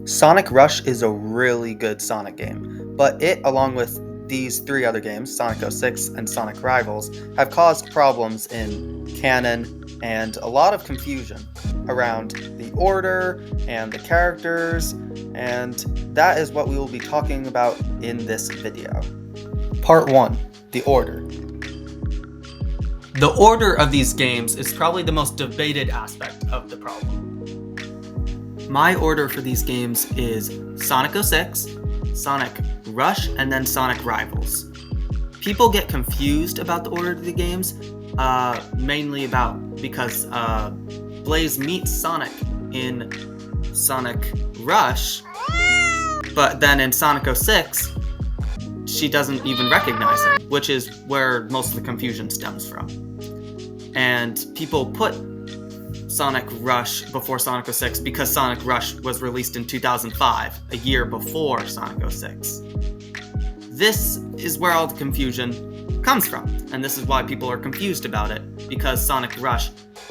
Sonic Rush is a really good Sonic game, but it, along with these three other games, Sonic 06 and Sonic Rivals, have caused problems in canon and a lot of confusion around the order and the characters, and that is what we will be talking about in this video. Part 1. The order. The order of these games is probably the most debated aspect of the problem. My order for these games is Sonic 06, Sonic Rush, and then Sonic Rivals. People get confused about the order of the games, mainly because Blaze meets Sonic in Sonic Rush, but then in Sonic 06, she doesn't even recognize him, which is where most of the confusion stems from. And people put Sonic Rush before Sonic 06 because Sonic Rush was released in 2005, a year before Sonic 06. This is where all the confusion comes from, and this is why people are confused about it, because Sonic Rush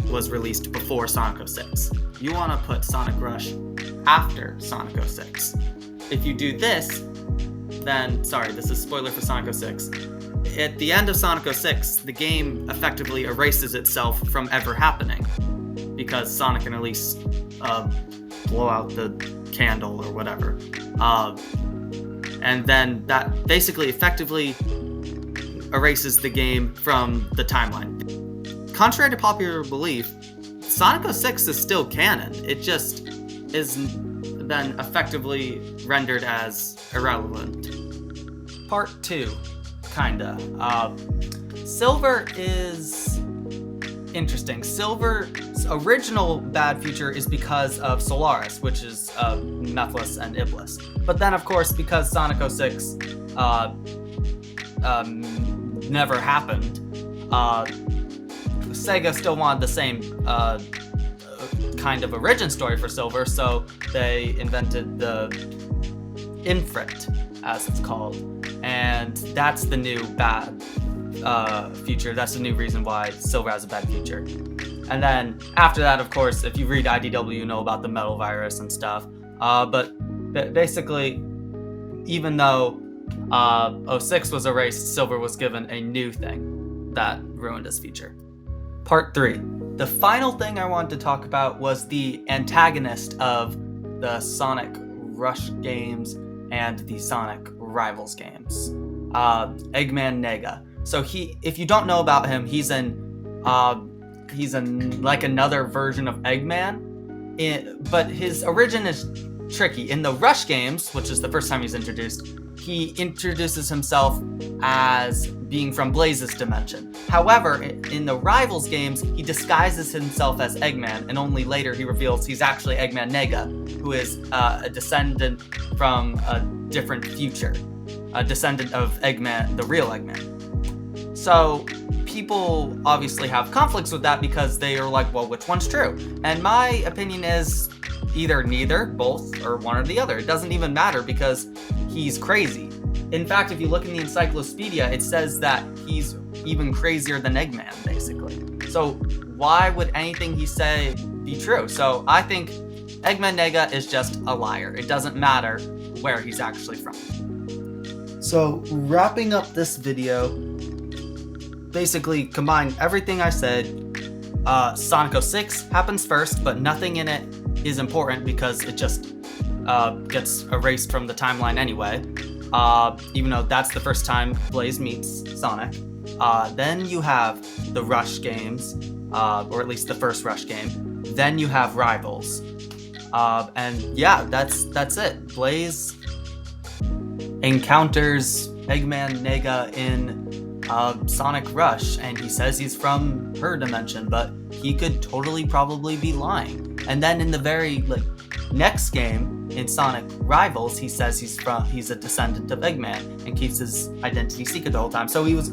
was released before Sonic 06. You want to put Sonic Rush after Sonic 06. If you do this, then, this is spoiler for Sonic 06. At the end of Sonic 06, the game effectively erases itself from ever happening, because Sonic and Elise blow out the candle or whatever. And then that basically effectively erases the game from the timeline. Contrary to popular belief, Sonic 06 is still canon. It just is then effectively rendered as irrelevant. Part 2, kinda. Silver is interesting. Silver's original bad future is because of Solaris, which is Mephiles and Iblis. But then, of course, because Sonic 06 never happened, Sega still wanted the same kind of origin story for Silver, so they invented the Infrit, as it's called, and that's the new bad future. That's the new reason why Silver has a bad future. And then after that, of course, if you read IDW, you know about the metal virus and stuff. But basically, even though 06 was erased, Silver was given a new thing that ruined his future. Part 3. The final thing I wanted to talk about was the antagonist of the Sonic Rush games and the Sonic Rivals games, Eggman Nega. So if you don't know about him, he's in like another version of Eggman, but his origin is tricky. In the Rush games, which is the first time he's introduced, he introduces himself as being from Blaze's dimension. However, in the Rivals games, he disguises himself as Eggman, and only later he reveals he's actually Eggman Nega, who is a descendant from a different future, a descendant of Eggman, the real Eggman. So people obviously have conflicts with that because they are like, well, which one's true? And my opinion is either neither, both, or one or the other. It doesn't even matter because he's crazy. In fact, if you look in the encyclopedia, it says that he's even crazier than Eggman, basically. So why would anything he say be true? So I think Eggman Nega is just a liar. It doesn't matter where he's actually from. So wrapping up this video, basically combine everything I said. Sonic 06 happens first, but nothing in it is important because it just gets erased from the timeline anyway, even though that's the first time Blaze meets Sonic. Then you have the Rush games, or at least the first Rush game. Then you have Rivals. And yeah, that's it. Blaze encounters Eggman Nega in Sonic Rush, and he says he's from her dimension, but he could totally probably be lying. And then in the very next game, in Sonic Rivals, he says he's a descendant of Eggman and keeps his identity secret the whole time. So he's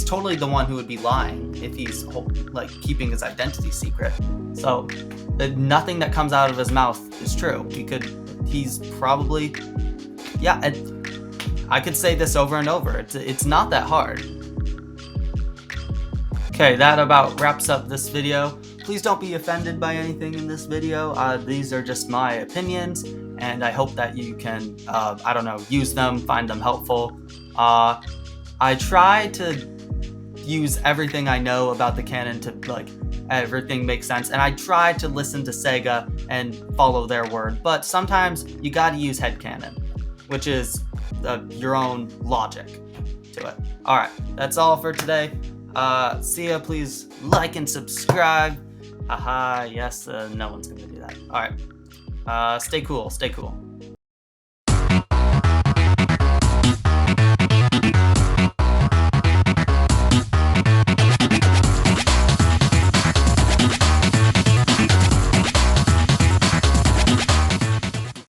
totally the one who would be lying if he's keeping his identity secret. So nothing that comes out of his mouth is true. He's probably, yeah. I could say this over and over. It's not that hard. Okay, that about wraps up this video. please don't be offended by anything in this video. These are just my opinions, and I hope that you can, I don't know, use them, find them helpful. I try to use everything I know about the canon to, like, everything makes sense, and I try to listen to Sega and follow their word, but sometimes you gotta use headcanon, which is your own logic to it. Alright, that's all for today. See ya, please like and subscribe. Haha, yes, no one's gonna do that. Alright, stay cool, stay cool.